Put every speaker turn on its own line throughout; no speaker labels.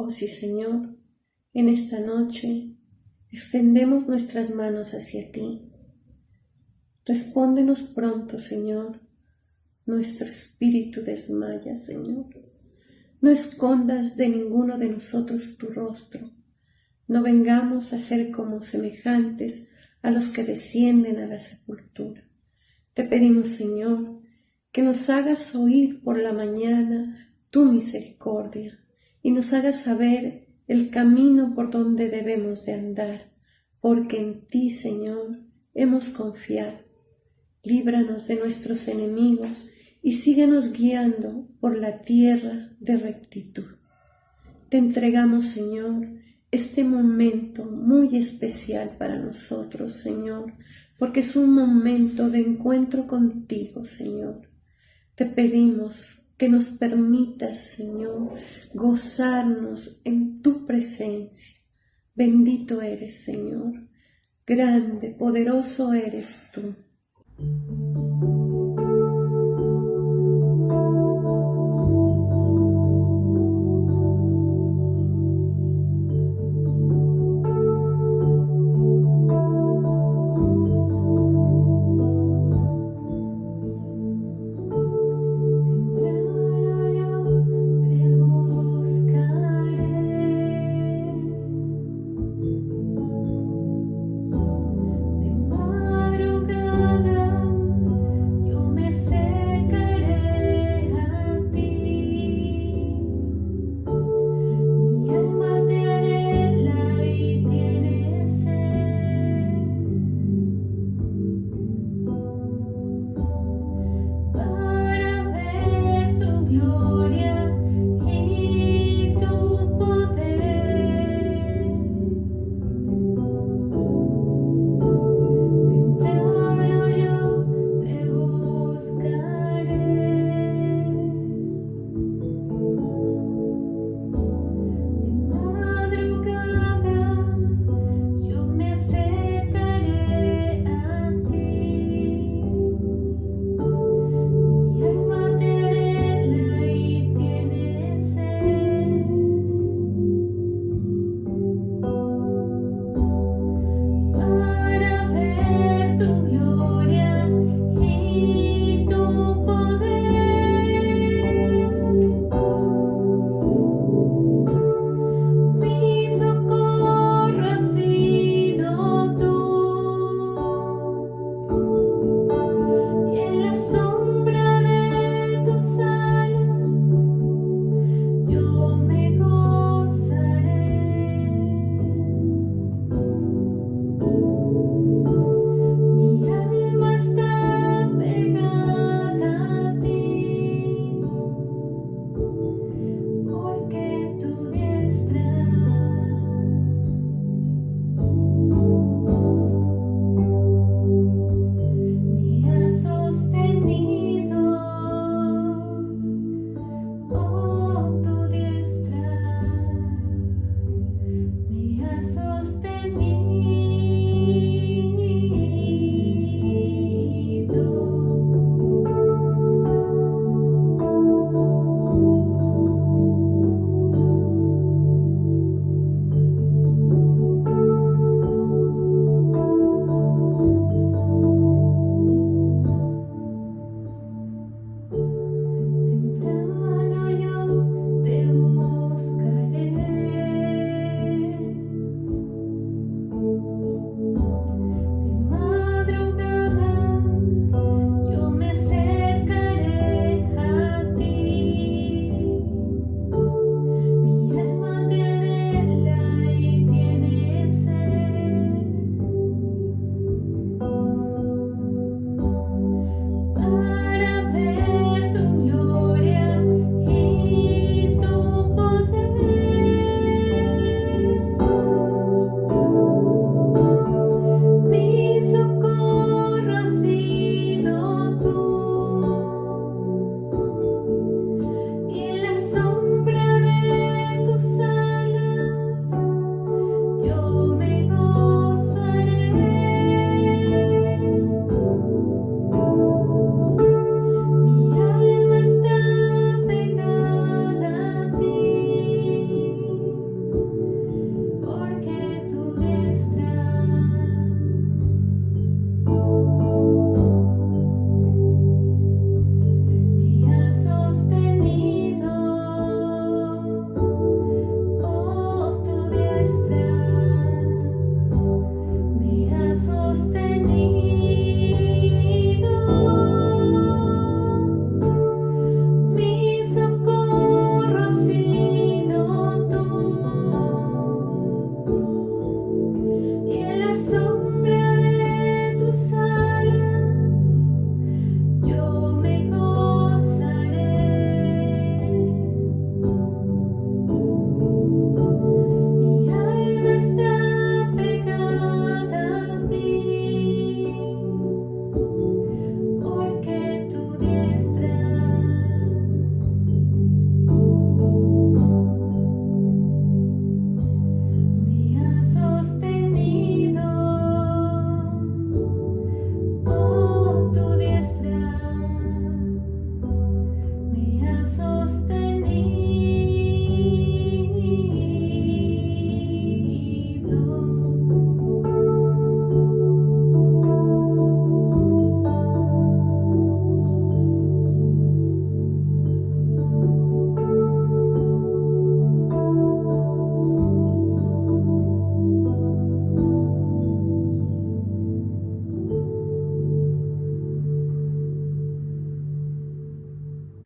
Oh sí, Señor, en esta noche extendemos nuestras manos hacia ti. Respóndenos pronto, Señor. Nuestro espíritu desmaya, Señor. No escondas de ninguno de nosotros tu rostro. No vengamos a ser como semejantes a los que descienden a la sepultura. Te pedimos, Señor, que nos hagas oír por la mañana tu misericordia y nos hagas saber el camino por donde debemos de andar, porque en ti, Señor, hemos confiado. Líbranos de nuestros enemigos y síguenos guiando por la tierra de rectitud. Te entregamos, Señor, este momento muy especial para nosotros, Señor, porque es un momento de encuentro contigo, Señor. Te pedimos que nos permitas, Señor, gozarnos en tu presencia. Bendito eres, Señor. Grande, poderoso eres tú.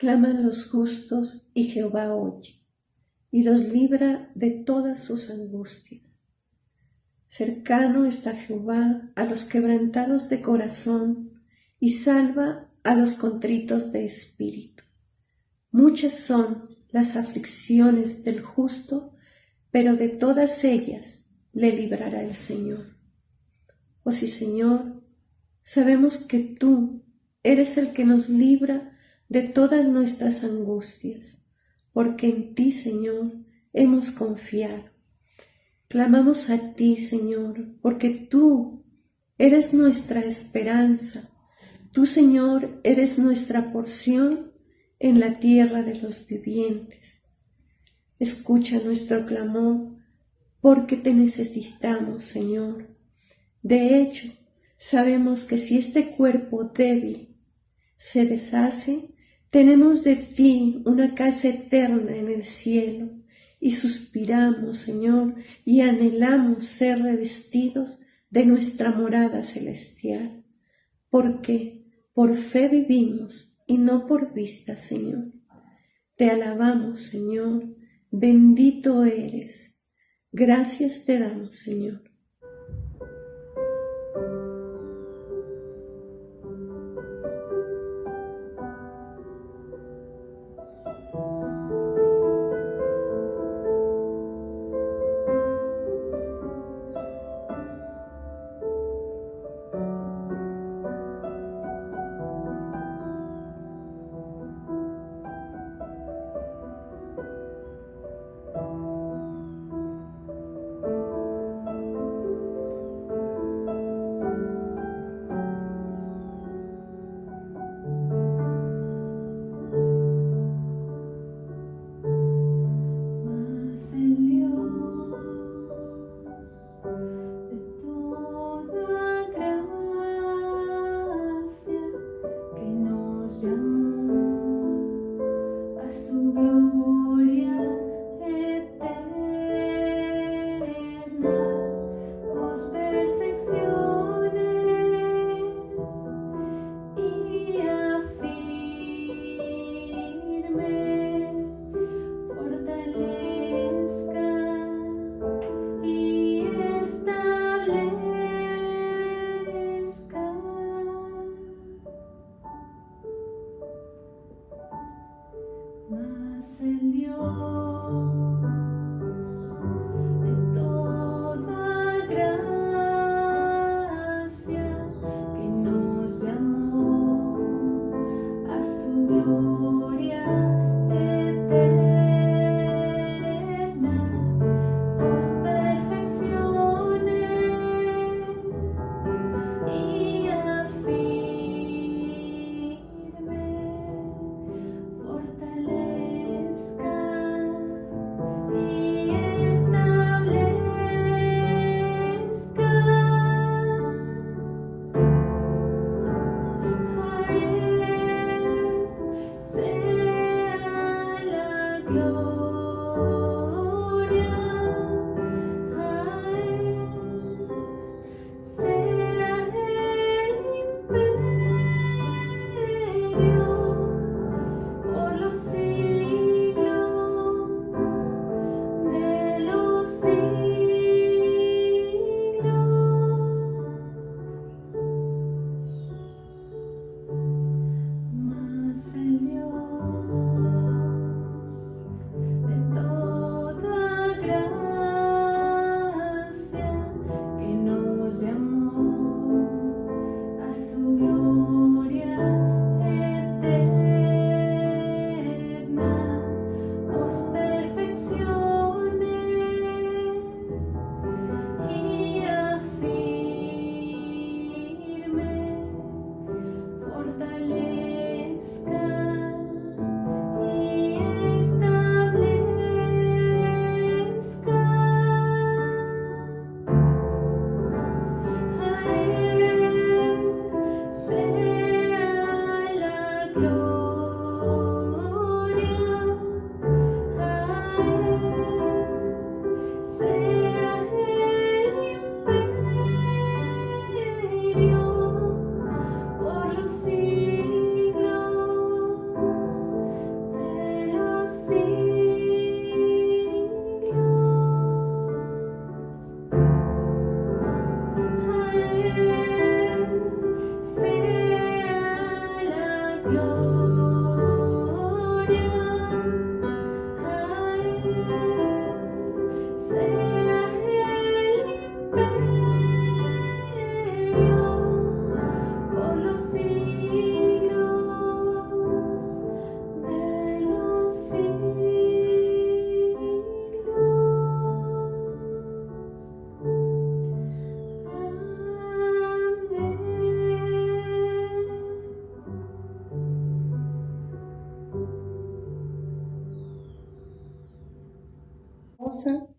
Claman los justos y Jehová oye y los libra de todas sus angustias. Cercano está Jehová a los quebrantados de corazón y salva a los contritos de espíritu. Muchas son las aflicciones del justo, pero de todas ellas le librará el Señor. Oh sí, Señor, sabemos que tú eres el que nos libra de todas nuestras angustias, porque en ti, Señor, hemos confiado. Clamamos a ti, Señor, porque tú eres nuestra esperanza. Tú, Señor, eres nuestra porción en la tierra de los vivientes. Escucha nuestro clamor, porque te necesitamos, Señor. De hecho, sabemos que si este cuerpo débil se deshace, tenemos de ti una casa eterna en el cielo, y suspiramos, Señor, y anhelamos ser revestidos de nuestra morada celestial, porque por fe vivimos y no por vista, Señor. Te alabamos, Señor, bendito eres. Gracias te damos, Señor.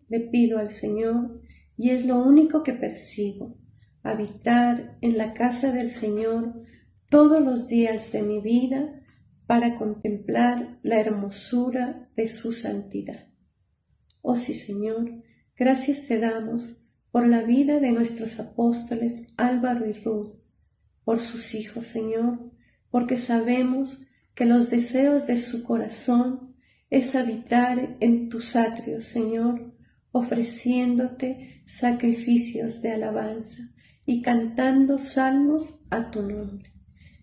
le pido al Señor, y es lo único que persigo, habitar en la casa del Señor todos los días de mi vida para contemplar la hermosura de su santidad. Oh sí, Señor, gracias te damos por la vida de nuestros apóstoles Álvaro y Ruth, por sus hijos, Señor, porque sabemos que los deseos de su corazón es habitar en tus atrios, Señor, ofreciéndote sacrificios de alabanza y cantando salmos a tu nombre.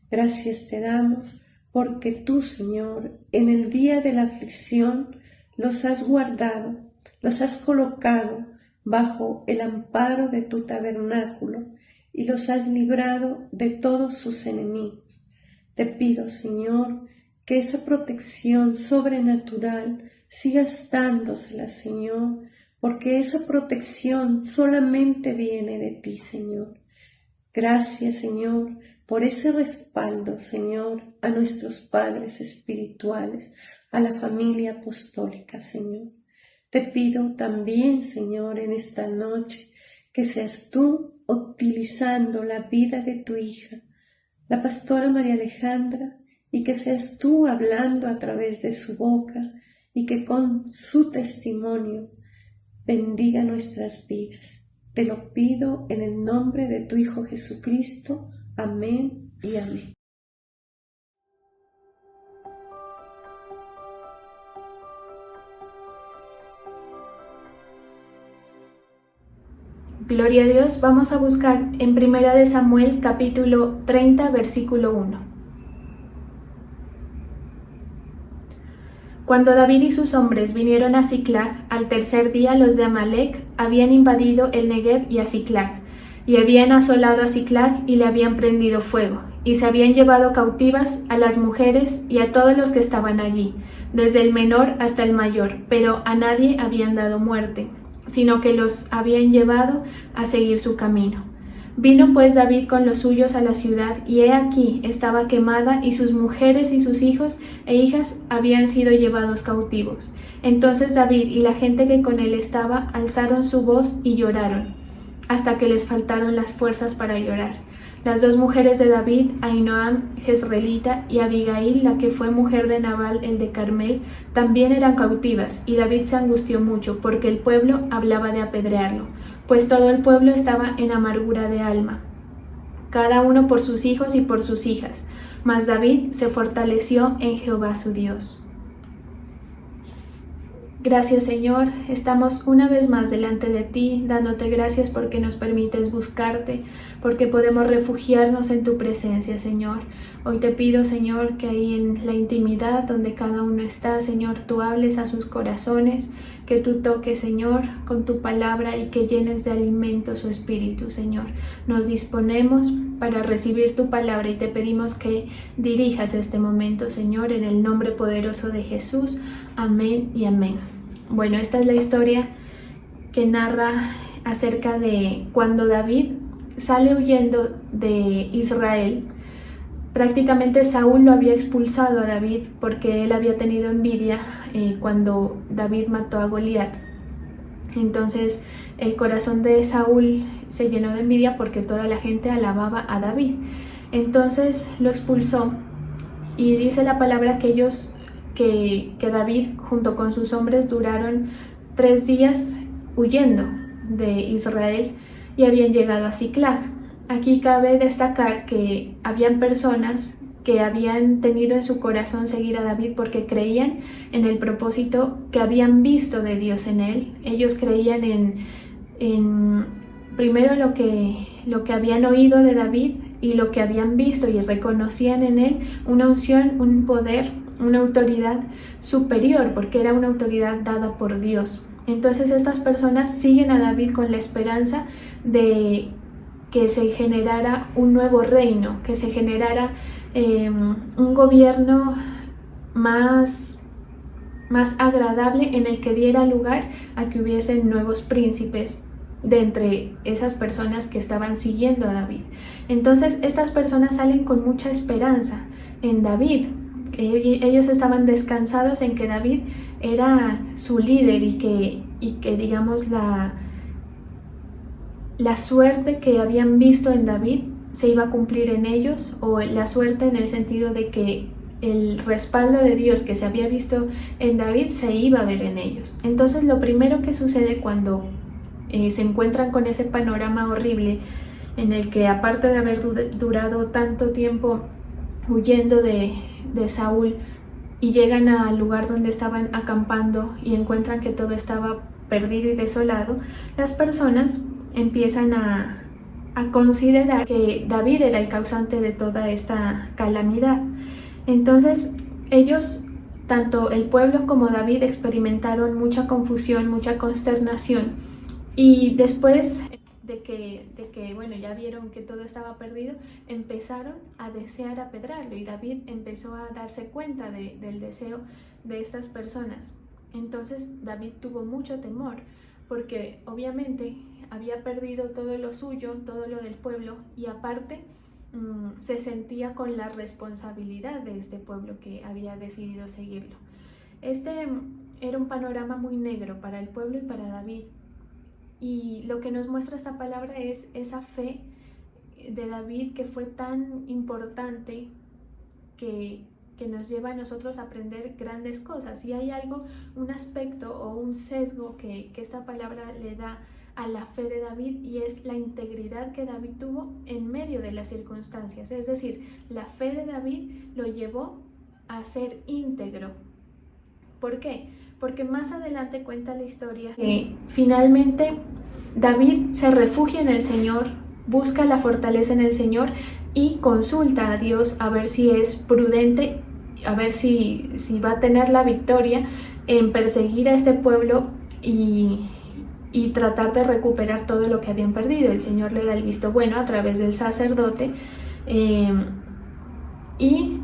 Gracias te damos porque tú, Señor, en el día de la aflicción los has guardado, los has colocado bajo el amparo de tu tabernáculo y los has librado de todos sus enemigos. Te pido, Señor, que esa protección sobrenatural sigas dándosela, Señor, porque esa protección solamente viene de ti, Señor. Gracias, Señor, por ese respaldo, Señor, a nuestros padres espirituales, a la familia apostólica, Señor. Te pido también, Señor, en esta noche, que seas tú utilizando la vida de tu hija, la pastora María Alejandra, y que seas tú hablando a través de su boca y que con su testimonio bendiga nuestras vidas. Te lo pido en el nombre de tu Hijo Jesucristo. Amén y amén.
Gloria a Dios. Vamos a buscar en 1 de Samuel capítulo 30 versículo 1. Cuando David y sus hombres vinieron a Siclag, al tercer día los de Amalec habían invadido el Negev y a Siclag, y habían asolado a Siclag y le habían prendido fuego, y se habían llevado cautivas a las mujeres y a todos los que estaban allí, desde el menor hasta el mayor, pero a nadie habían dado muerte, sino que los habían llevado a seguir su camino. Vino pues David con los suyos a la ciudad, y he aquí estaba quemada, y sus mujeres y sus hijos e hijas habían sido llevados cautivos. Entonces David y la gente que con él estaba alzaron su voz y lloraron, hasta que les faltaron las fuerzas para llorar. Las dos mujeres de David, Ahinoam jezreelita y Abigail, la que fue mujer de Nabal el de Carmel, también eran cautivas, y David se angustió mucho, porque el pueblo hablaba de apedrearlo, pues todo el pueblo estaba en amargura de alma, cada uno por sus hijos y por sus hijas. Mas David se fortaleció en Jehová su Dios. Gracias, Señor, estamos una vez más delante de ti, dándote gracias porque nos permites buscarte, porque podemos refugiarnos en tu presencia, Señor. Hoy te pido, Señor, que ahí en la intimidad donde cada uno está, Señor, tú hables a sus corazones, que tú toques, Señor, con tu palabra y que llenes de alimento su espíritu, Señor. Nos disponemos para recibir tu palabra y te pedimos que dirijas este momento, Señor, en el nombre poderoso de Jesús. Amén y amén. Bueno, esta es la historia que narra acerca de cuando David sale huyendo de Israel. Prácticamente Saúl lo había expulsado a David porque él había tenido envidia cuando David mató a Goliat. Entonces el corazón de Saúl se llenó de envidia porque toda la gente alababa a David. Entonces lo expulsó, y dice la palabra que David junto con sus hombres duraron 3 días huyendo de Israel y habían llegado a Siclag. Aquí cabe destacar que habían personas que habían tenido en su corazón seguir a David porque creían en el propósito que habían visto de Dios en él. Ellos creían en primero lo que habían oído de David y lo que habían visto, y reconocían en él una unción, un poder, una autoridad superior, porque era una autoridad dada por Dios. Entonces estas personas siguen a David con la esperanza de que se generara un nuevo reino, que se generara un gobierno más agradable, en el que diera lugar a que hubiesen nuevos príncipes de entre esas personas que estaban siguiendo a David. Entonces estas personas salen con mucha esperanza en David. Ellos estaban descansados en que David era su líder y y que digamos la suerte que habían visto en David se iba a cumplir en ellos, o la suerte en el sentido de que el respaldo de Dios que se había visto en David se iba a ver en ellos. Entonces lo primero que sucede cuando se encuentran con ese panorama horrible en el que, aparte de haber durado tanto tiempo huyendo de Saúl, y llegan al lugar donde estaban acampando y encuentran que todo estaba perdido y desolado, las personas empiezan a considerar que David era el causante de toda esta calamidad. Entonces ellos, tanto el pueblo como David, experimentaron mucha confusión, mucha consternación, y después de que bueno, ya vieron que todo estaba perdido, empezaron a desear apedrearlo, y David empezó a darse cuenta del deseo de estas personas. Entonces David tuvo mucho temor, porque obviamente había perdido todo lo suyo, todo lo del pueblo, y aparte se sentía con la responsabilidad de este pueblo que había decidido seguirlo. Este era un panorama muy negro para el pueblo y para David. Y lo que nos muestra esta palabra es esa fe de David, que fue tan importante, que nos lleva a nosotros a aprender grandes cosas. Y hay algo, un aspecto o un sesgo que esta palabra le da a la fe de David, y es la integridad que David tuvo en medio de las circunstancias. Es decir, la fe de David lo llevó a ser íntegro. ¿Por qué? Porque más adelante cuenta la historia que finalmente David se refugia en el Señor, busca la fortaleza en el Señor y consulta a Dios a ver si es prudente, a ver si va a tener la victoria en perseguir a este pueblo y tratar de recuperar todo lo que habían perdido. El Señor le da el visto bueno a través del sacerdote, y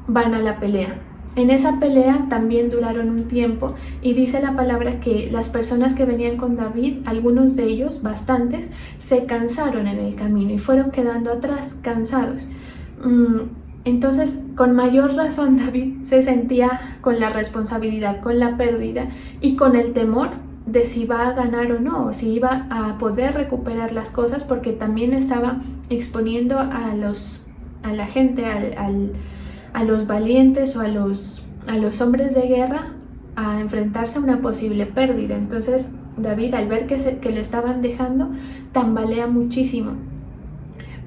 van a la pelea. En esa pelea también duraron un tiempo, y dice la palabra que las personas que venían con David, algunos de ellos, bastantes, se cansaron en el camino y fueron quedando atrás, cansados. Entonces, con mayor razón, David se sentía con la responsabilidad, con la pérdida y con el temor de si iba a ganar o no, o si iba a poder recuperar las cosas, porque también estaba exponiendo a la gente, a los valientes o a los hombres de guerra a enfrentarse a una posible pérdida. Entonces David, al ver que lo estaban dejando, tambalea muchísimo.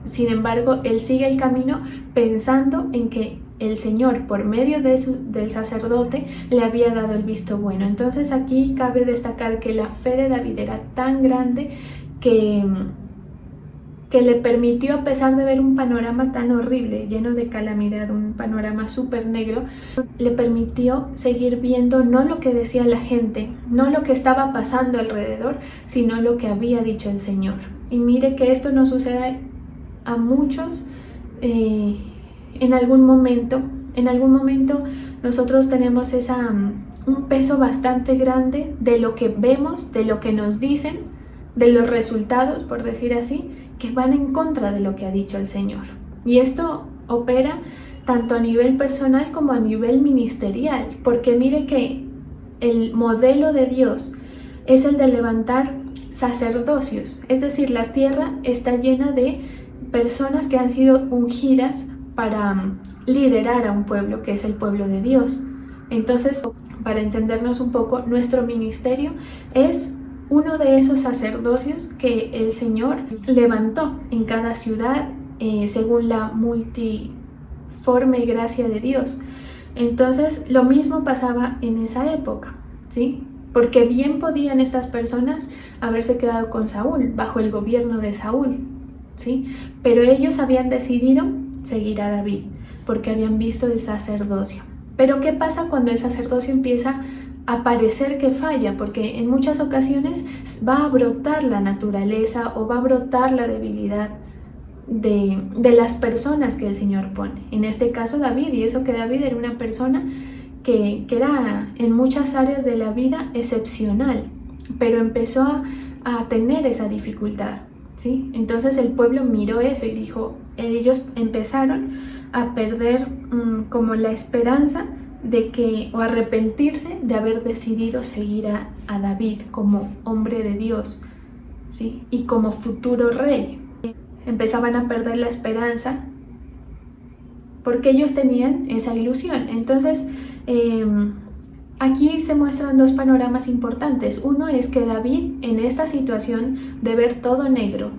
Sin embargo, él sigue el camino pensando en que el Señor, por medio del sacerdote, le había dado el visto bueno. Entonces aquí cabe destacar que la fe de David era tan grande que le permitió, a pesar de ver un panorama tan horrible, lleno de calamidad, un panorama súper negro, le permitió seguir viendo no lo que decía la gente, no lo que estaba pasando alrededor, sino lo que había dicho el Señor. Y mire que esto nos sucede a muchos en algún momento. En algún momento nosotros tenemos un peso bastante grande de lo que vemos, de lo que nos dicen, de los resultados, por decir así, que van en contra de lo que ha dicho el Señor. Y esto opera tanto a nivel personal como a nivel ministerial, porque mire que el modelo de Dios es el de levantar sacerdocios, es decir, la tierra está llena de personas que han sido ungidas para liderar a un pueblo, que es el pueblo de Dios. Entonces, para entendernos un poco, nuestro ministerio es uno de esos sacerdocios que el Señor levantó en cada ciudad según la multiforme gracia de Dios. Entonces, lo mismo pasaba en esa época, ¿sí? Porque bien podían estas personas haberse quedado con Saúl, bajo el gobierno de Saúl, ¿sí? Pero ellos habían decidido seguir a David, porque habían visto el sacerdocio. Pero ¿qué pasa cuando el sacerdocio empieza a parecer que falla? Porque en muchas ocasiones va a brotar la naturaleza o va a brotar la debilidad de las personas que el Señor pone. En este caso David, y eso que David era una persona que era en muchas áreas de la vida excepcional, pero empezó a tener esa dificultad, ¿sí? Entonces el pueblo miró eso y dijo, ellos empezaron a perder como la esperanza o arrepentirse de haber decidido seguir a David como hombre de Dios, ¿sí? Y como futuro rey. Empezaban a perder la esperanza porque ellos tenían esa ilusión. Entonces, aquí se muestran dos panoramas importantes. Uno es que David, en esta situación de ver todo negro,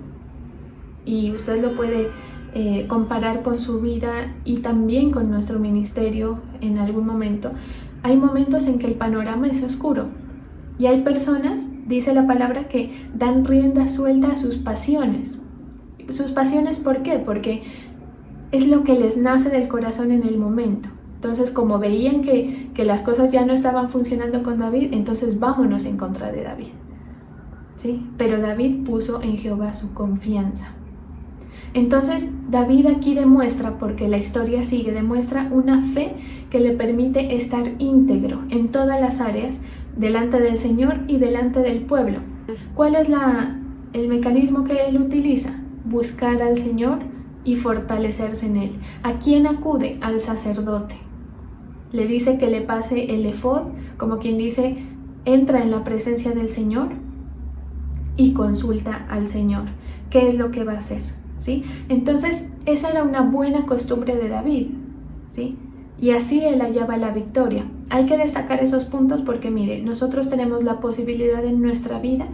y usted lo puede comparar con su vida y también con nuestro ministerio en algún momento, hay momentos en que el panorama es oscuro y hay personas, dice la palabra, que dan rienda suelta a sus pasiones. ¿Sus pasiones por qué? Porque es lo que les nace del corazón en el momento. Entonces, como veían que las cosas ya no estaban funcionando con David, entonces vámonos en contra de David, ¿sí? Pero David puso en Jehová su confianza. Entonces, David aquí demuestra, porque la historia sigue, demuestra una fe que le permite estar íntegro en todas las áreas, delante del Señor y delante del pueblo. ¿Cuál es el mecanismo que él utiliza? Buscar al Señor y fortalecerse en él. ¿A quién acude? Al sacerdote. Le dice que le pase el efod, como quien dice, entra en la presencia del Señor y consulta al Señor. ¿Qué es lo que va a hacer? ¿Sí? Entonces, esa era una buena costumbre de David, ¿sí? Y así él hallaba la victoria. Hay que destacar esos puntos porque, mire, nosotros tenemos la posibilidad en nuestra vida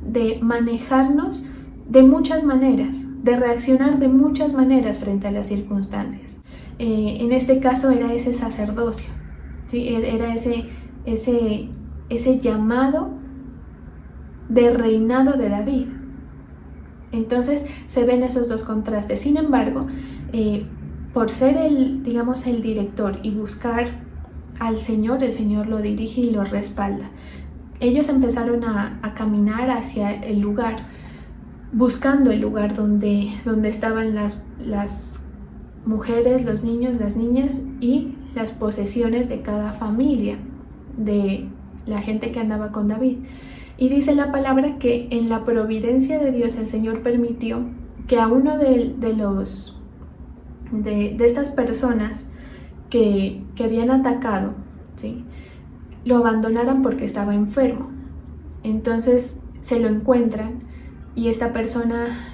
de manejarnos de muchas maneras, de reaccionar de muchas maneras frente a las circunstancias. En este caso era ese sacerdocio, ¿sí? Era ese llamado de reinado de David. Entonces se ven esos dos contrastes. Sin embargo, por ser el director y buscar al Señor, el Señor lo dirige y lo respalda. Ellos empezaron a caminar hacia el lugar, buscando el lugar donde estaban las mujeres, los niños, las niñas y las posesiones de cada familia, de la gente que andaba con David. Y dice la palabra que en la providencia de Dios el Señor permitió que a uno de estas personas que habían atacado, ¿sí?, lo abandonaran porque estaba enfermo. Entonces se lo encuentran y esta persona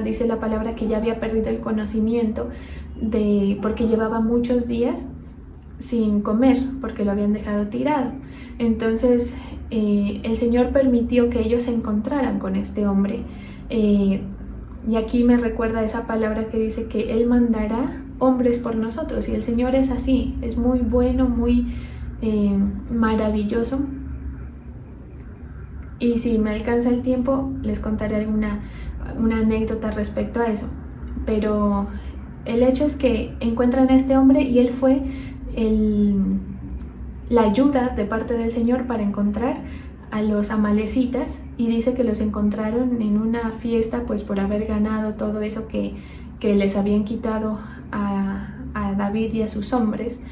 dice la palabra que ya había perdido el conocimiento porque llevaba muchos días sin comer, porque lo habían dejado tirado. Entonces el Señor permitió que ellos se encontraran con este hombre, y aquí me recuerda esa palabra que dice que Él mandará hombres por nosotros, y el Señor es así, es muy bueno, muy maravilloso. Y si me alcanza el tiempo les contaré una anécdota respecto a eso, pero el hecho es que encuentran a este hombre y él fue la ayuda de parte del Señor para encontrar a los amalecitas, y dice que los encontraron en una fiesta, pues por haber ganado todo eso que les habían quitado a David y a sus hombres.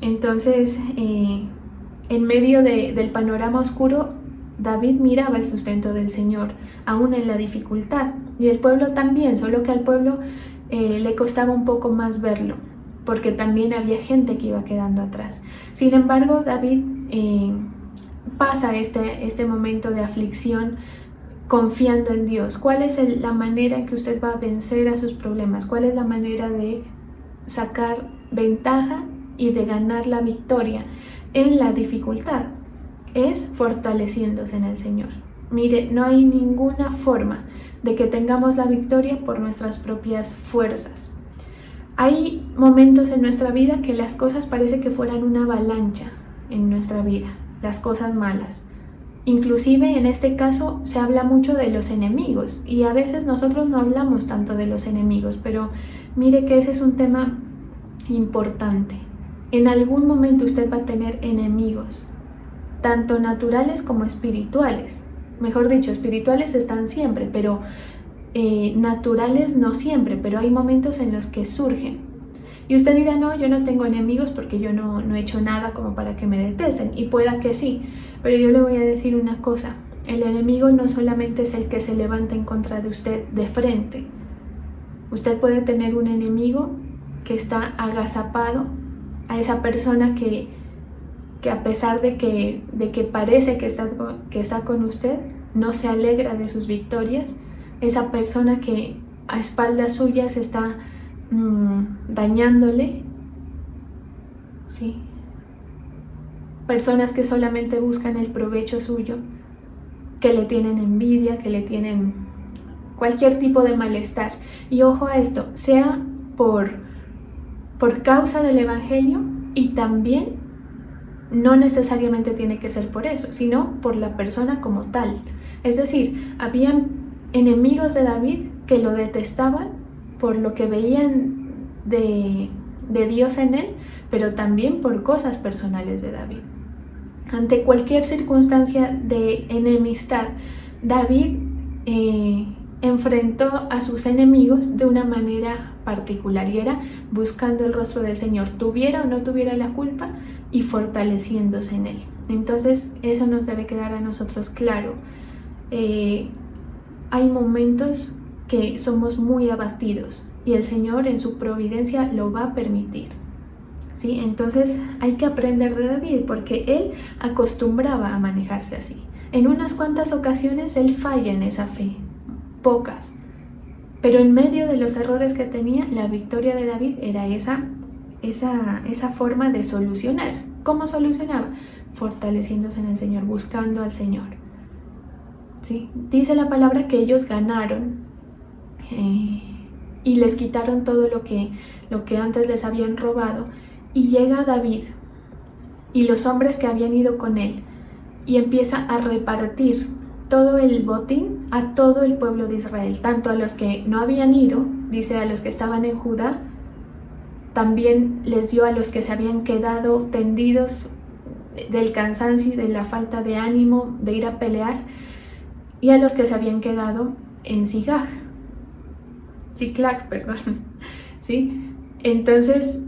Entonces en medio del panorama oscuro, David miraba el sustento del Señor, aún en la dificultad, y el pueblo también, solo que al pueblo le costaba un poco más verlo, porque también había gente que iba quedando atrás. Sin embargo, David pasa este momento de aflicción confiando en Dios. ¿Cuál es la manera en que usted va a vencer a sus problemas? ¿Cuál es la manera de sacar ventaja y de ganar la victoria en la dificultad? Es fortaleciéndose en el Señor. Mire, no hay ninguna forma de que tengamos la victoria por nuestras propias fuerzas. Hay momentos en nuestra vida que las cosas parece que fueran una avalancha en nuestra vida, las cosas malas. Inclusive en este caso se habla mucho de los enemigos, y a veces nosotros no hablamos tanto de los enemigos, pero mire que ese es un tema importante. En algún momento usted va a tener enemigos, tanto naturales como espirituales. Mejor dicho, espirituales están siempre, pero naturales no siempre, pero hay momentos en los que surgen. Y usted dirá, no, yo no tengo enemigos porque yo no he hecho nada como para que me detesten, y pueda que sí, pero yo le voy a decir una cosa: el enemigo no solamente es el que se levanta en contra de usted de frente. Usted puede tener un enemigo que está agazapado a esa persona que a pesar de que parece que está con usted, no se alegra de sus victorias, esa persona que a espaldas suyas está dañándole, ¿sí? Personas que solamente buscan el provecho suyo, que le tienen envidia, que le tienen cualquier tipo de malestar. Y ojo a esto, sea por causa del Evangelio, y también no necesariamente tiene que ser por eso, sino por la persona como tal. Es decir, habían enemigos de David que lo detestaban por lo que veían de Dios en él, pero también por cosas personales de David. Ante cualquier circunstancia de enemistad, David enfrentó a sus enemigos de una manera particular, y era buscando el rostro del Señor, tuviera o no tuviera la culpa, y fortaleciéndose en él. Entonces eso nos debe quedar a nosotros claro. Hay momentos que somos muy abatidos y el Señor en su providencia lo va a permitir, ¿sí? Entonces hay que aprender de David, porque él acostumbraba a manejarse así. En unas cuantas ocasiones él falla en esa fe, pocas, pero en medio de los errores que tenía, la victoria de David era esa forma de solucionar. ¿Cómo solucionaba? Fortaleciéndose en el Señor, buscando al Señor, ¿sí? Dice la palabra que ellos ganaron y les quitaron todo lo que antes les habían robado, y llega David y los hombres que habían ido con él y empieza a repartir todo el botín a todo el pueblo de Israel, tanto a los que no habían ido, dice, a los que estaban en Judá, también les dio a los que se habían quedado tendidos del cansancio y de la falta de ánimo de ir a pelear, y a los que se habían quedado en Ziklag, ¿sí? Entonces,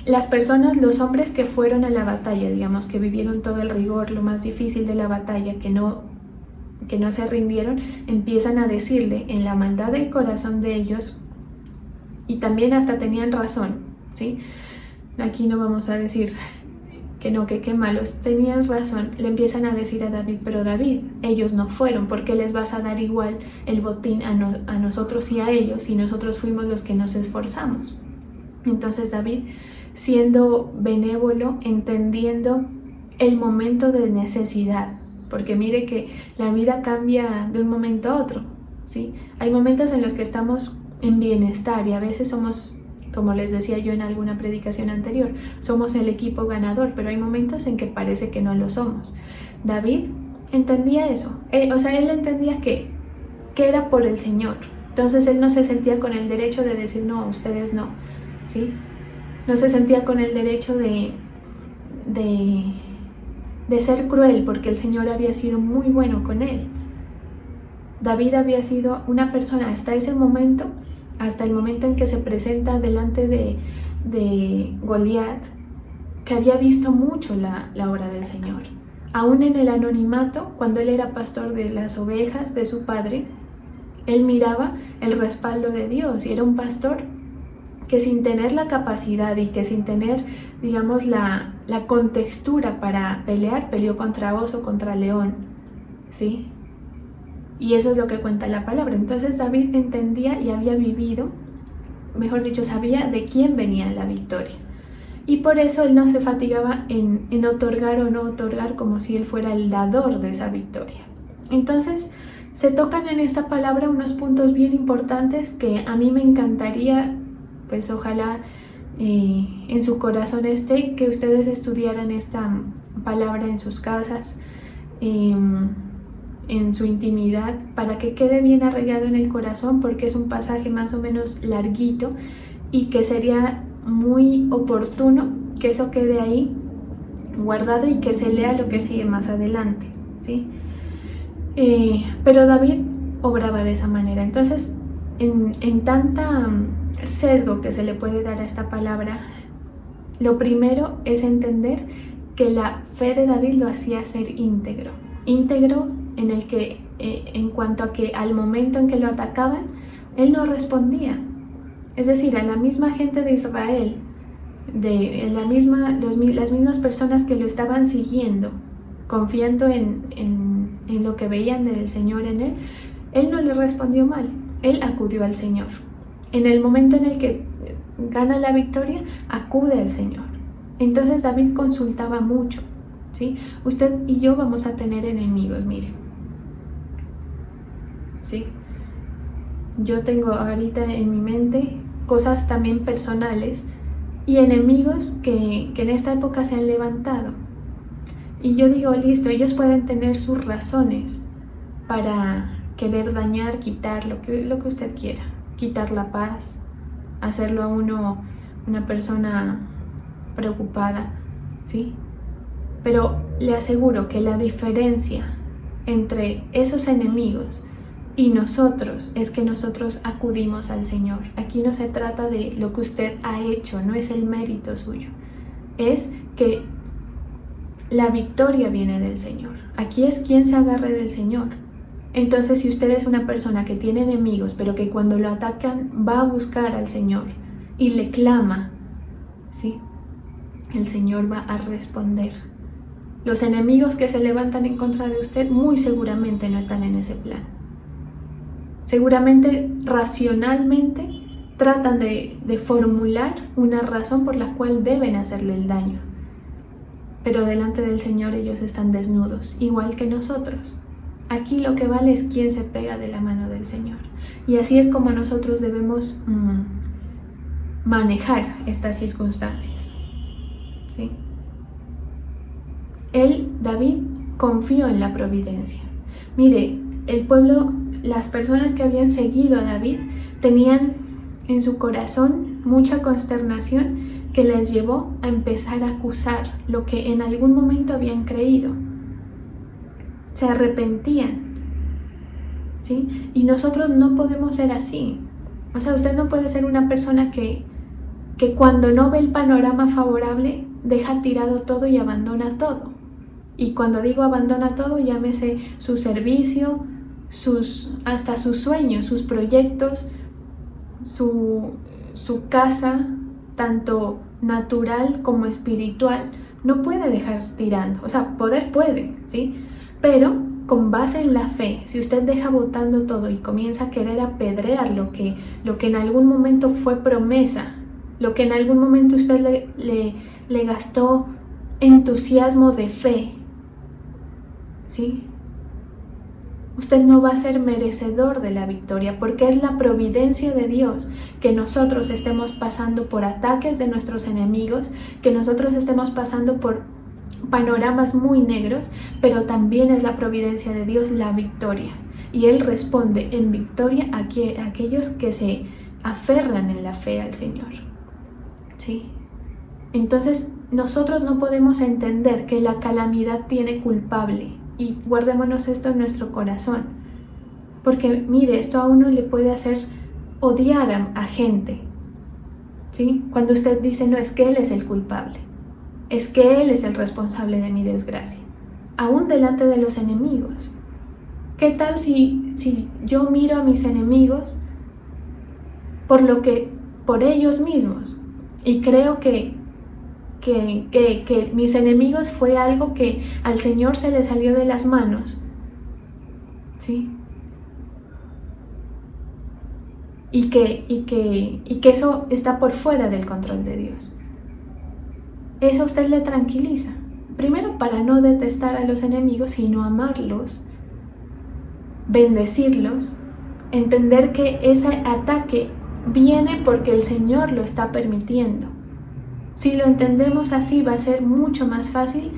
las personas, los hombres que fueron a la batalla, digamos, que vivieron todo el rigor, lo más difícil de la batalla, que no se rindieron, empiezan a decirle en la maldad del corazón de ellos, y también hasta tenían razón, ¿sí? Aquí no vamos a decir que no, que qué malos, tenían razón, le empiezan a decir a David, pero David, ellos no fueron, ¿por qué les vas a dar igual el botín a nosotros y a ellos, si nosotros fuimos los que nos esforzamos? Entonces David, siendo benévolo, entendiendo el momento de necesidad, porque mire que la vida cambia de un momento a otro, ¿sí? Hay momentos en los que estamos en bienestar y a veces somos, como les decía yo en alguna predicación anterior, somos el equipo ganador, pero hay momentos en que parece que no lo somos. David entendía eso, él entendía que era por el Señor, entonces él no se sentía con el derecho de decir no, ustedes no, ¿sí? No se sentía con el derecho de ser cruel, porque el Señor había sido muy bueno con él. David había sido una persona hasta ese momento, hasta el momento en que se presenta delante de Goliat, que había visto mucho la obra del Señor. Aún en el anonimato, cuando él era pastor de las ovejas de su padre, él miraba el respaldo de Dios, y era un pastor que sin tener la capacidad y que sin tener, digamos, la contextura para pelear, peleó contra oso, contra león, ¿sí? Y eso es lo que cuenta la palabra. Entonces David entendía y había vivido, mejor dicho, sabía de quién venía la victoria. Y por eso él no se fatigaba en otorgar o no otorgar, como si él fuera el dador de esa victoria. Entonces se tocan en esta palabra unos puntos bien importantes que a mí me encantaría, pues ojalá en su corazón esté, que ustedes estudiaran esta palabra en sus casas, en su intimidad, para que quede bien arraigado en el corazón, porque es un pasaje más o menos larguito y que sería muy oportuno que eso quede ahí guardado y que se lea lo que sigue más adelante, ¿sí? Pero David obraba de esa manera. Entonces, en tanta sesgo que se le puede dar a esta palabra, lo primero es entender que la fe de David lo hacía ser íntegro en el que, en cuanto a que al momento en que lo atacaban, él no respondía. Es decir, a la misma gente de Israel de las mismas personas que lo estaban siguiendo, confiando en lo que veían del Señor en él, él no le respondió mal, él acudió al Señor. En el momento en el que gana la victoria, acude al Señor. Entonces David consultaba mucho, ¿sí? Usted y yo vamos a tener enemigos, mire. ¿Sí? Yo tengo ahorita en mi mente cosas también personales y enemigos que en esta época se han levantado. Y yo digo, listo, ellos pueden tener sus razones para querer dañar, quitar lo que usted quiera, quitar la paz, hacerlo a uno una persona preocupada, ¿sí? Pero le aseguro que la diferencia entre esos enemigos y nosotros es que nosotros acudimos al Señor. Aquí no se trata de lo que usted ha hecho, no es el mérito suyo, es que la victoria viene del Señor. Aquí es quien se agarre del Señor. Entonces, si usted es una persona que tiene enemigos, pero que cuando lo atacan va a buscar al Señor y le clama, ¿sí? El Señor va a responder. Los enemigos que se levantan en contra de usted muy seguramente no están en ese plan. Seguramente, racionalmente, tratan de formular una razón por la cual deben hacerle el daño. Pero delante del Señor ellos están desnudos, igual que nosotros. Aquí lo que vale es quién se pega de la mano del Señor. Y así es como nosotros debemos manejar estas circunstancias, ¿sí? David, confió en la providencia. Mire, el pueblo, las personas que habían seguido a David, tenían en su corazón mucha consternación que les llevó a empezar a acusar lo que en algún momento habían creído. Se arrepentían, ¿sí? Y nosotros no podemos ser así. O sea, usted no puede ser una persona que cuando no ve el panorama favorable, deja tirado todo y abandona todo. Y cuando digo abandona todo, llámese su servicio, hasta sus sueños, sus proyectos, su casa, tanto natural como espiritual, no puede dejar tirando. O sea, poder puede, ¿sí? Pero con base en la fe, si usted deja botando todo y comienza a querer apedrear lo que en algún momento fue promesa, lo que en algún momento usted le gastó entusiasmo de fe, ¿sí? Usted no va a ser merecedor de la victoria, porque es la providencia de Dios que nosotros estemos pasando por ataques de nuestros enemigos, que nosotros estemos pasando por panoramas muy negros, pero también es la providencia de Dios la victoria. Y Él responde en victoria a aquellos que se aferran en la fe al Señor, ¿sí? Entonces, nosotros no podemos entender que la calamidad tiene culpable. Y guardémonos esto en nuestro corazón, porque mire, esto a uno le puede hacer odiar a gente, ¿sí? Cuando usted dice, no, es que él es el culpable, es que él es el responsable de mi desgracia, aún delante de los enemigos. ¿Qué tal si yo miro a mis enemigos por ellos mismos y creo que mis enemigos fue algo que al Señor se le salió de las manos, ¿sí? Y que eso está por fuera del control de Dios? Eso a usted le tranquiliza. Primero, para no detestar a los enemigos, sino amarlos, bendecirlos, entender que ese ataque viene porque el Señor lo está permitiendo. Si lo entendemos así, va a ser mucho más fácil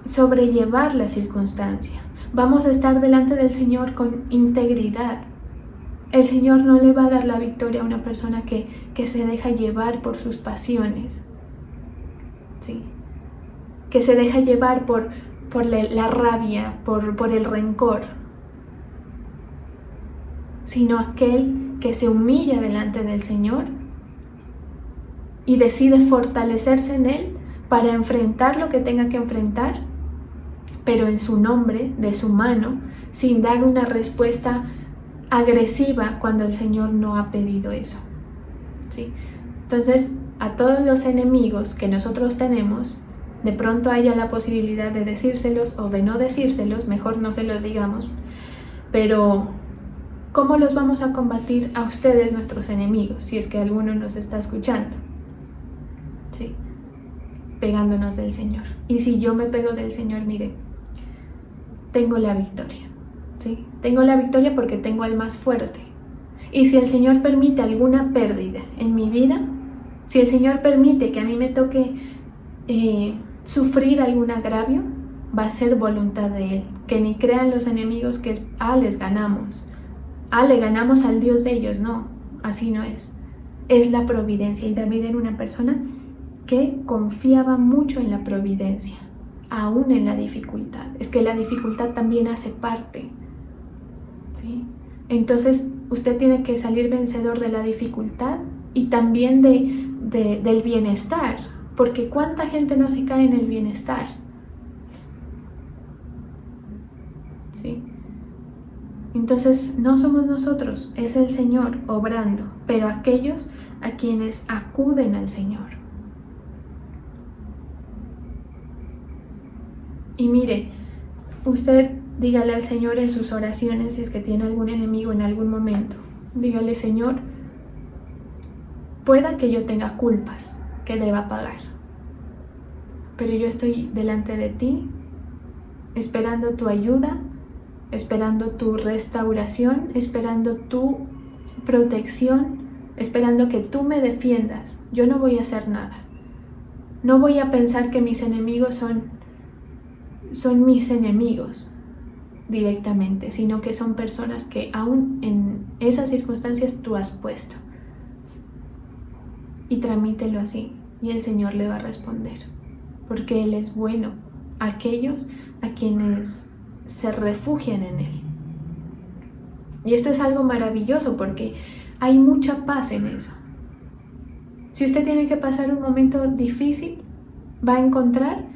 sobrellevar la circunstancia. Vamos a estar delante del Señor con integridad. El Señor no le va a dar la victoria a una persona que se deja llevar por sus pasiones, ¿sí? Que se deja llevar por la rabia, por el rencor, sino aquel que se humilla delante del Señor y decide fortalecerse en Él para enfrentar lo que tenga que enfrentar, pero en su nombre, de su mano, sin dar una respuesta agresiva cuando el Señor no ha pedido eso, ¿sí? Entonces, a todos los enemigos que nosotros tenemos, de pronto haya la posibilidad de decírselos o de no decírselos, mejor no se los digamos, pero ¿cómo los vamos a combatir a ustedes, nuestros enemigos, si es que alguno nos está escuchando? ¿Sí? Pegándonos del Señor. Y si yo me pego del Señor, mire, tengo la victoria, ¿sí? Tengo la victoria porque tengo al más fuerte. Y si el Señor permite alguna pérdida en mi vida, si el Señor permite que a mí me toque sufrir algún agravio, va a ser voluntad de Él. Que ni crean los enemigos que les ganamos. Le ganamos al Dios de ellos. No, así no es. Es la providencia. Y David era una persona que confiaba mucho en la providencia, aún en la dificultad. Es que la dificultad también hace parte, ¿sí? Entonces usted tiene que salir vencedor de la dificultad y también del bienestar, porque ¿cuánta gente no se cae en el bienestar? ¿Sí? Entonces no somos nosotros, es el Señor obrando, pero aquellos a quienes acuden al Señor. Y mire, usted dígale al Señor en sus oraciones, si es que tiene algún enemigo en algún momento, dígale: Señor, pueda que yo tenga culpas que deba pagar, pero yo estoy delante de ti, esperando tu ayuda, esperando tu restauración, esperando tu protección, esperando que tú me defiendas. Yo no voy a hacer nada. No voy a pensar que mis enemigos son mis enemigos directamente, sino que son personas que aún en esas circunstancias tú has puesto. Y tramítelo así, y el Señor le va a responder, porque Él es bueno a aquellos a quienes se refugian en Él. Y esto es algo maravilloso porque hay mucha paz en eso. Si usted tiene que pasar un momento difícil, va a encontrar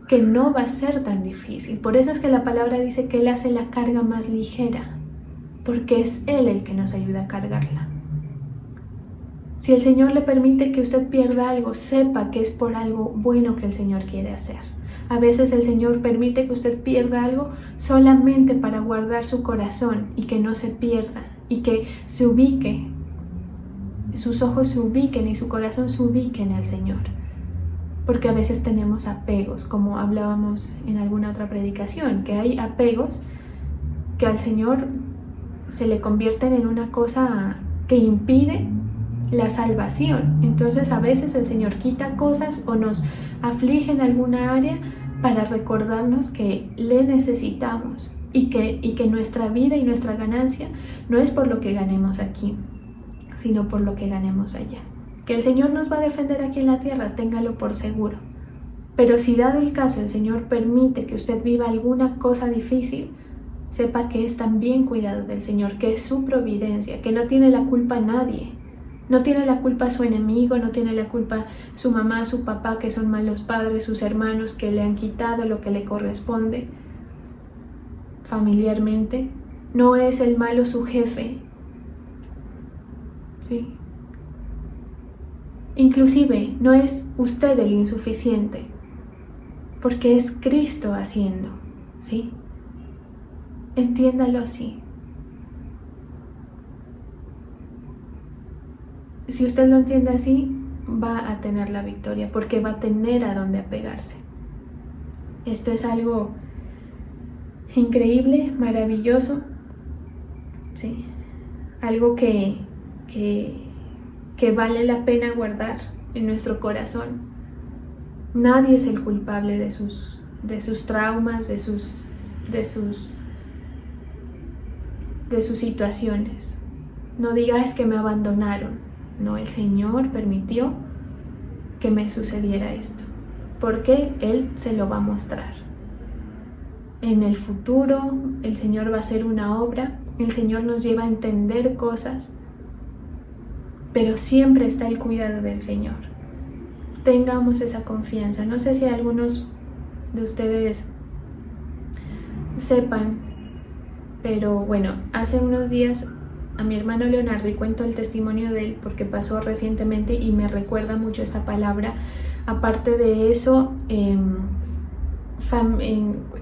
que no va a ser tan difícil. Por eso es que la palabra dice que Él hace la carga más ligera, porque es Él el que nos ayuda a cargarla. Si el Señor le permite que usted pierda algo, sepa que es por algo bueno que el Señor quiere hacer. A veces el Señor permite que usted pierda algo solamente para guardar su corazón y que no se pierda y que se ubique, sus ojos se ubiquen y su corazón se ubique en el Señor. Porque a veces tenemos apegos, como hablábamos en alguna otra predicación, que hay apegos que al Señor se le convierten en una cosa que impide la salvación. Entonces a veces el Señor quita cosas o nos aflige en alguna área para recordarnos que le necesitamos y que nuestra vida y nuestra ganancia no es por lo que ganemos aquí, sino por lo que ganemos allá. Que el Señor nos va a defender aquí en la tierra, téngalo por seguro. Pero si dado el caso el Señor permite que usted viva alguna cosa difícil, sepa que es también cuidado del Señor, que es su providencia, que no tiene la culpa nadie. No tiene la culpa su enemigo, no tiene la culpa su mamá, su papá, que son malos padres, sus hermanos que le han quitado lo que le corresponde familiarmente. No es el malo su jefe. ¿Sí? Inclusive no es usted el insuficiente, porque es Cristo haciendo, ¿sí? Entiéndalo así. Si usted lo entiende así, va a tener la victoria, porque va a tener a dónde apegarse. Esto es algo increíble, maravilloso, ¿sí? Algo que vale la pena guardar en nuestro corazón. Nadie es el culpable de sus traumas, de sus situaciones. No digas que me abandonaron. No, el Señor permitió que me sucediera esto, porque Él se lo va a mostrar. En el futuro, el Señor va a hacer una obra, el Señor nos lleva a entender cosas, pero siempre está el cuidado del Señor. Tengamos esa confianza. No sé si algunos de ustedes sepan, pero bueno, hace unos días a mi hermano Leonardo y cuento el testimonio de él porque pasó recientemente y me recuerda mucho esta palabra. Aparte de eso, en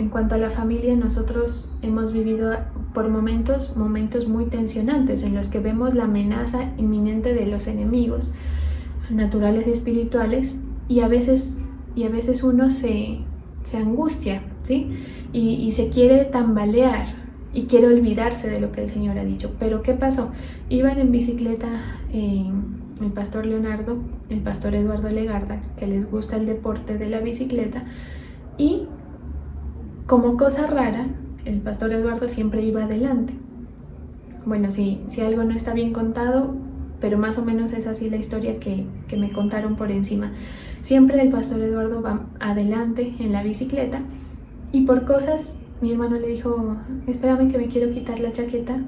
cuanto a la familia, nosotros hemos vivido por momentos muy tensionantes en los que vemos la amenaza inminente de los enemigos naturales y espirituales, y a veces uno se angustia, ¿sí? Y se quiere tambalear y quiere olvidarse de lo que el Señor ha dicho. Pero ¿qué pasó? Iban en bicicleta el pastor Leonardo, el pastor Eduardo Legarda, que les gusta el deporte de la bicicleta, y como cosa rara, el pastor Eduardo siempre iba adelante. Bueno, si algo no está bien contado, pero más o menos es así la historia que me contaron por encima. Siempre el pastor Eduardo va adelante en la bicicleta, y por cosas mi hermano le dijo: espérame que me quiero quitar la chaqueta,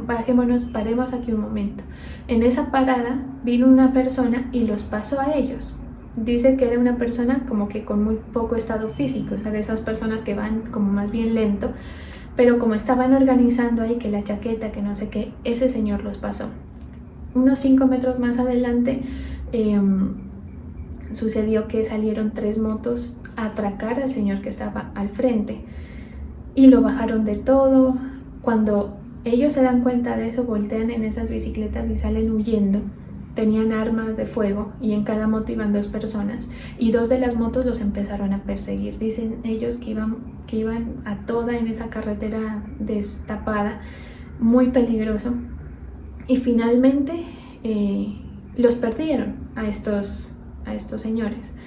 bajémonos, paremos aquí un momento. En esa parada vino una persona y los pasó a ellos. Dice que era una persona como que con muy poco estado físico, o sea, de esas personas que van como más bien lento, pero como estaban organizando ahí que la chaqueta, que no sé qué, ese señor los pasó. Unos 5 metros más adelante sucedió que salieron 3 motos a atracar al señor que estaba al frente y lo bajaron de todo. Cuando ellos se dan cuenta de eso, voltean en esas bicicletas y salen huyendo. Tenían armas de fuego y en cada moto iban 2 personas, y 2 de las motos los empezaron a perseguir. Dicen ellos que iban a toda en esa carretera destapada, muy peligroso, y finalmente los perdieron a estos señores.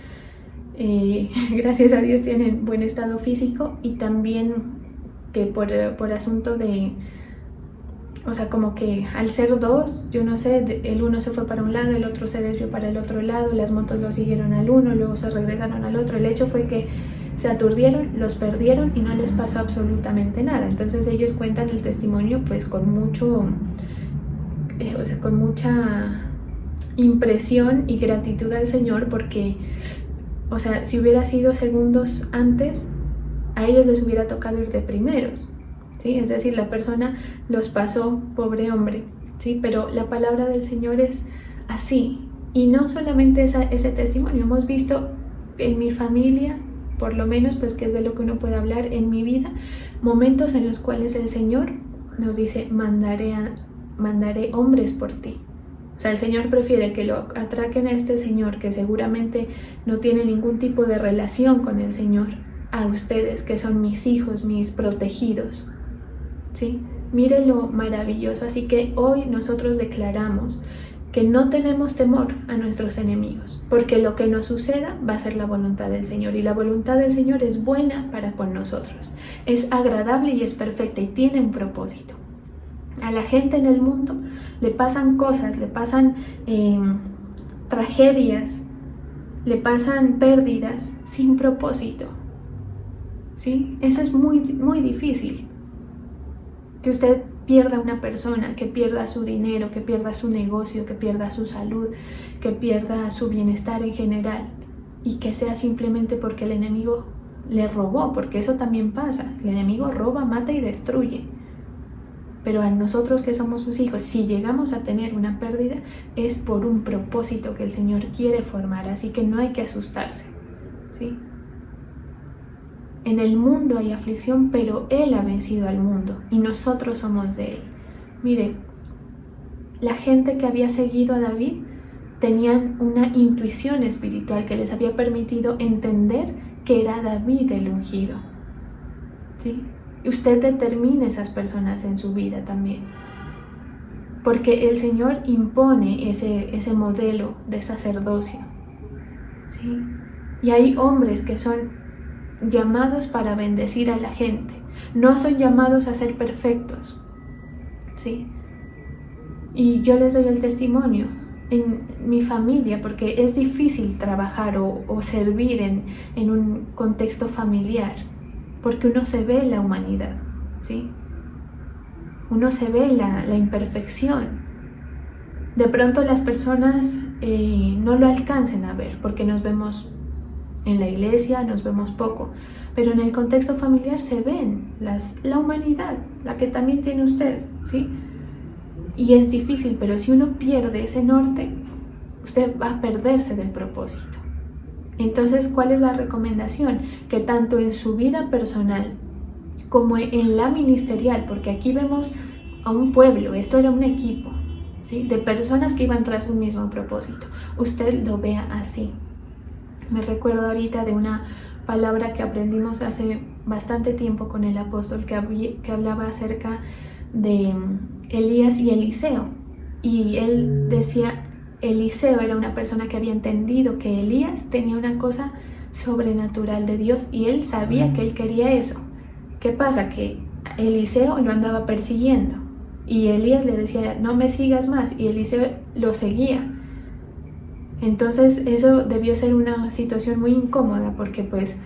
Gracias a Dios tienen buen estado físico, y también que por asunto de, o sea, como que al ser 2, yo no sé, el uno se fue para un lado, el otro se desvió para el otro lado, las motos lo siguieron al uno, luego se regresaron al otro. El hecho fue que se aturdieron, los perdieron y no les pasó absolutamente nada. Entonces ellos cuentan el testimonio pues con mucha impresión y gratitud al Señor, porque, o sea, si hubiera sido segundos antes, a ellos les hubiera tocado ir de primeros, ¿sí? Es decir, la persona los pasó, pobre hombre, ¿sí? Pero la palabra del Señor es así. Y no solamente ese testimonio, hemos visto en mi familia, por lo menos, pues que es de lo que uno puede hablar, en mi vida, momentos en los cuales el Señor nos dice: mandaré hombres por ti. O sea, el Señor prefiere que lo atraquen a este señor, que seguramente no tiene ningún tipo de relación con el Señor, a ustedes, que son mis hijos, mis protegidos, ¿sí? Mire lo maravilloso. Así que hoy nosotros declaramos que no tenemos temor a nuestros enemigos, porque lo que nos suceda va a ser la voluntad del Señor, y la voluntad del Señor es buena para con nosotros, es agradable y es perfecta, y tiene un propósito. A la gente en el mundo le pasan cosas, le pasan tragedias, le pasan pérdidas sin propósito, ¿sí? Eso es muy, muy difícil. Que usted pierda una persona, que pierda su dinero, que pierda su negocio, que pierda su salud, que pierda su bienestar en general, y que sea simplemente porque el enemigo le robó, porque eso también pasa. El enemigo roba, mata y destruye. Pero a nosotros que somos sus hijos, si llegamos a tener una pérdida, es por un propósito que el Señor quiere formar, así que no hay que asustarse, ¿sí? En el mundo hay aflicción, pero Él ha vencido al mundo y nosotros somos de Él. Mire, la gente que había seguido a David tenían una intuición espiritual que les había permitido entender que era David el ungido, ¿sí? Y usted determina esas personas en su vida también, porque el Señor impone ese modelo de sacerdocio, ¿sí? Y hay hombres que son llamados para bendecir a la gente, no son llamados a ser perfectos, ¿sí? Y yo les doy el testimonio en mi familia, porque es difícil trabajar o servir en un contexto familiar, porque uno se ve la humanidad, ¿sí? Uno se ve la imperfección. De pronto las personas no lo alcancen a ver, porque nos vemos en la iglesia, nos vemos poco, pero en el contexto familiar se ven la humanidad, la que también tiene usted, ¿sí? Y es difícil, pero si uno pierde ese norte, usted va a perderse del propósito. Entonces, ¿cuál es la recomendación? Que tanto en su vida personal como en la ministerial, porque aquí vemos a un pueblo, esto era un equipo, ¿sí?, de personas que iban tras un mismo propósito, usted lo vea así. Me recuerdo ahorita de una palabra que aprendimos hace bastante tiempo con el apóstol que hablaba acerca de Elías y Eliseo. Y él decía, Eliseo era una persona que había entendido que Elías tenía una cosa sobrenatural de Dios y él sabía que él quería eso. ¿Qué pasa? Que Eliseo lo andaba persiguiendo y Elías le decía, no me sigas más, y Eliseo lo seguía. Entonces eso debió ser una situación muy incómoda porque pues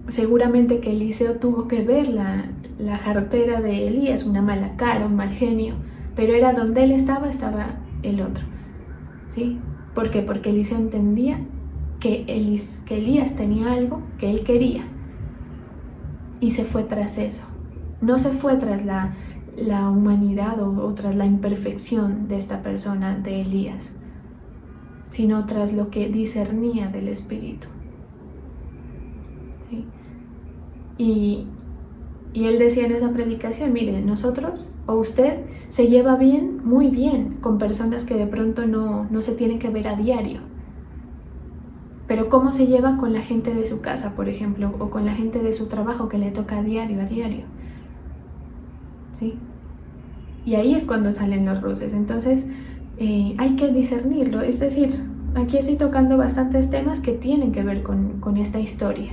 seguramente que Eliseo tuvo que ver la jartera de Elías, una mala cara, un mal genio, pero era donde él estaba el otro, ¿sí? ¿Por qué? Porque Eliseo entendía que Elías tenía algo que él quería y se fue tras eso. No se fue tras la humanidad o tras la imperfección de esta persona, de Elías, sino tras lo que discernía del Espíritu. ¿Sí? Y él decía en esa predicación, mire, nosotros o usted se lleva bien, muy bien, con personas que de pronto no se tienen que ver a diario. Pero ¿cómo se lleva con la gente de su casa, por ejemplo, o con la gente de su trabajo que le toca a diario? ¿Sí? Y ahí es cuando salen los roces. Entonces hay que discernirlo. Es decir, aquí estoy tocando bastantes temas que tienen que ver con esta historia.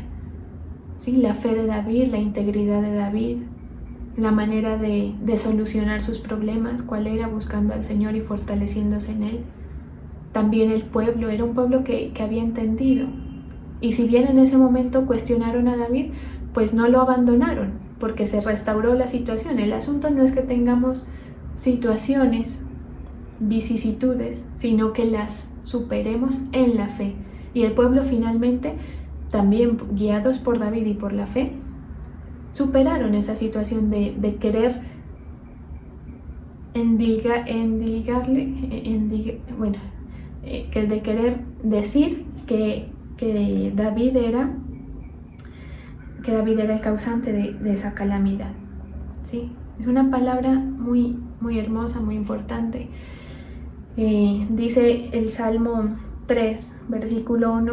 ¿Sí? La fe de David, la integridad de David, la manera de solucionar sus problemas, cuál era, buscando al Señor y fortaleciéndose en Él. También el pueblo, era un pueblo que había entendido. Y si bien en ese momento cuestionaron a David, pues no lo abandonaron, porque se restauró la situación. El asunto no es que tengamos situaciones, vicisitudes, sino que las superemos en la fe. Y el pueblo finalmente, también guiados por David y por la fe, superaron esa situación de querer de querer decir que David era el causante de esa calamidad. ¿Sí? Es una palabra muy, muy hermosa, muy importante. Dice el Salmo 3, versículo 1,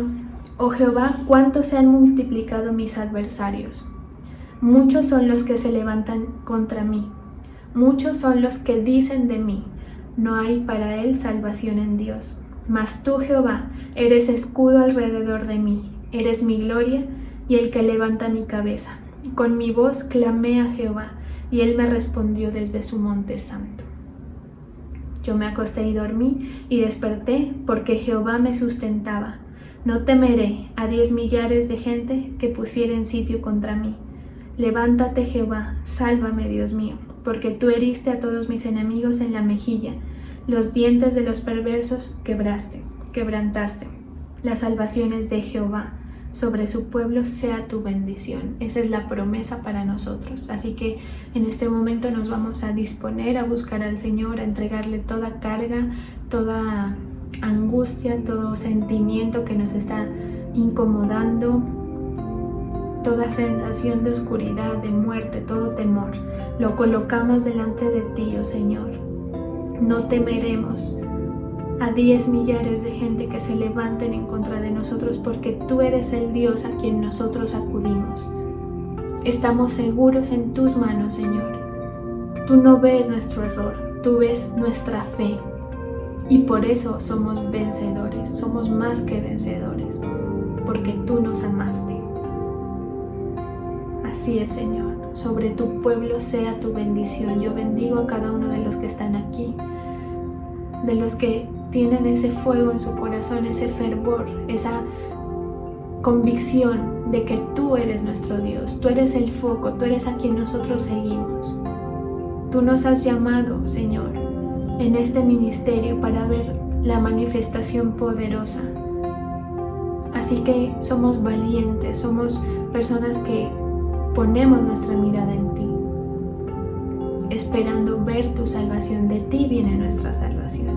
oh Jehová, cuánto se han multiplicado mis adversarios. Muchos son los que se levantan contra mí. Muchos son los que dicen de mí, no hay para él salvación en Dios. Mas tú, Jehová, eres escudo alrededor de mí, eres mi gloria y el que levanta mi cabeza. Con mi voz clamé a Jehová, y él me respondió desde su monte santo. Yo me acosté y dormí, y desperté, porque Jehová me sustentaba. No temeré a 10 millares de gente que pusieren sitio contra mí. Levántate, Jehová, sálvame, Dios mío, porque tú heriste a todos mis enemigos en la mejilla. Los dientes de los perversos quebrantaste. Las salvaciones de Jehová, sobre su pueblo sea tu bendición. Esa es la promesa para nosotros. Así que en este momento nos vamos a disponer a buscar al Señor, a entregarle toda carga, toda angustia, todo sentimiento que nos está incomodando, toda sensación de oscuridad, de muerte, todo temor. Lo colocamos delante de ti, oh Señor. No temeremos a 10 millares de gente que se levanten en contra de nosotros, porque tú eres el Dios a quien nosotros acudimos. Estamos seguros en tus manos, Señor. Tú no ves nuestro error, tú ves nuestra fe. Y por eso somos vencedores, somos más que vencedores, porque tú nos amaste. Así es, Señor. Sobre tu pueblo sea tu bendición. Yo bendigo a cada uno de los que están aquí, de los que tienen ese fuego en su corazón, ese fervor, esa convicción de que tú eres nuestro Dios, tú eres el foco, tú eres a quien nosotros seguimos. Tú nos has llamado, Señor, en este ministerio para ver la manifestación poderosa. Así que somos valientes, somos personas que ponemos nuestra mirada en ti. esperando ver tu salvación. De ti viene nuestra salvación.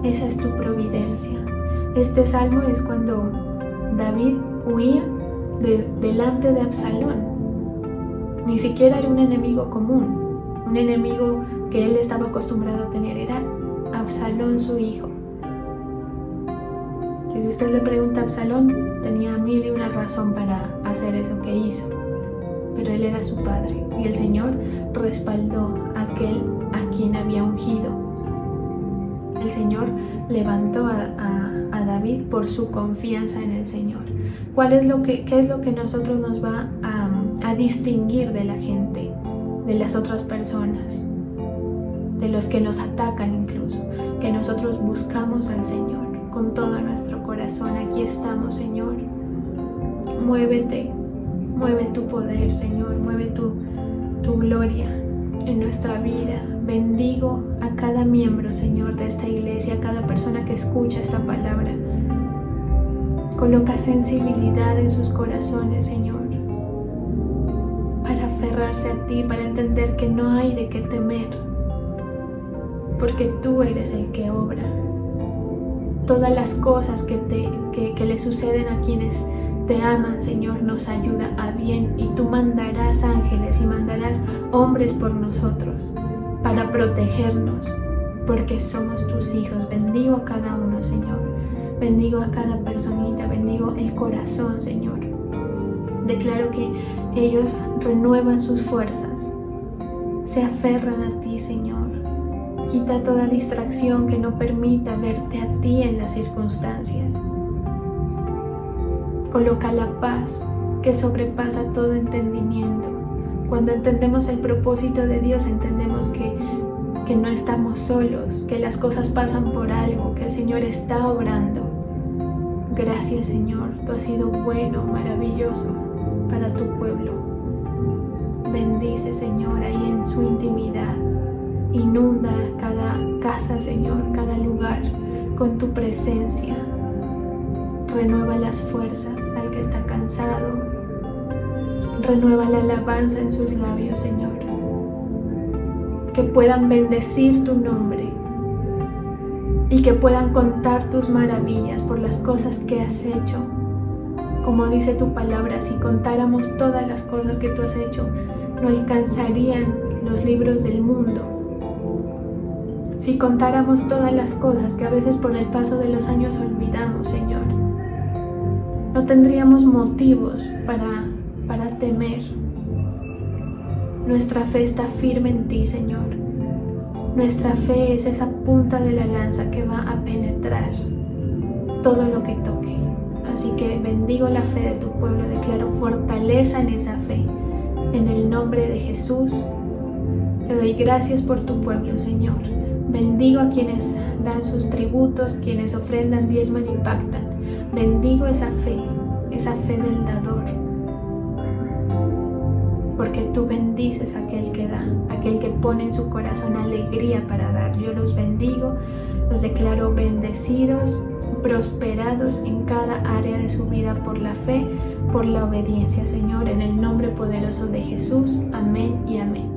Esa es tu providencia. Este salmo es cuando David huía delante de Absalón. Ni siquiera era un enemigo común, un enemigo que él estaba acostumbrado a tener, era Absalón, su hijo. Si usted le pregunta a Absalón, tenía 1001 razón para hacer eso que hizo, pero él era su padre y el Señor respaldó a aquel a quien había ungido. El Señor levantó a David por su confianza en el Señor. ¿Qué es lo que nosotros nos va a distinguir de la gente, de las otras personas, de los que nos atacan incluso? Que nosotros buscamos al Señor con todo nuestro corazón. Aquí estamos, Señor. Muévete, mueve tu poder, Señor, mueve tu gloria en nuestra vida. Bendigo a cada miembro, Señor, de esta iglesia, a cada persona que escucha esta palabra. Coloca sensibilidad en sus corazones, Señor, para aferrarse a ti, para entender que no hay de qué temer, porque tú eres el que obra. Todas las cosas que le suceden a quienes te aman, Señor, nos ayuda a bien, y tú mandarás ángeles y mandarás hombres por nosotros para protegernos, porque somos tus hijos. Bendigo a cada uno, Señor. Bendigo a cada personita, bendigo el corazón, Señor. Declaro que ellos renuevan sus fuerzas, se aferran a ti, Señor. Quita toda distracción que no permita verte a ti en las circunstancias. Coloca la paz que sobrepasa todo entendimiento. Cuando entendemos el propósito de Dios, entendemos que no estamos solos, que las cosas pasan por algo, que el Señor está obrando. Gracias, Señor, tú has sido bueno, maravilloso para tu pueblo. Bendice, Señor, ahí en su intimidad. Inunda cada casa, Señor, cada lugar con tu presencia. Renueva las fuerzas al que está cansado. Renueva la alabanza en sus labios, Señor. Que puedan bendecir tu nombre y que puedan contar tus maravillas por las cosas que has hecho. Como dice tu palabra, si contáramos todas las cosas que tú has hecho, no alcanzarían los libros del mundo. Si contáramos todas las cosas que a veces por el paso de los años olvidamos, Señor, no tendríamos motivos para temer. Nuestra fe está firme en ti, Señor. Nuestra fe es esa punta de la lanza que va a penetrar todo lo que toque. Así que bendigo la fe de tu pueblo, declaro fortaleza en esa fe. En el nombre de Jesús, te doy gracias por tu pueblo, Señor. Bendigo a quienes dan sus tributos, quienes ofrendan, diezman y pactan. Bendigo esa fe del dador. Porque tú bendices a aquel que da, aquel que pone en su corazón alegría para dar. Yo los bendigo, los declaro bendecidos, prosperados en cada área de su vida por la fe, por la obediencia, Señor, en el nombre poderoso de Jesús. Amén y amén.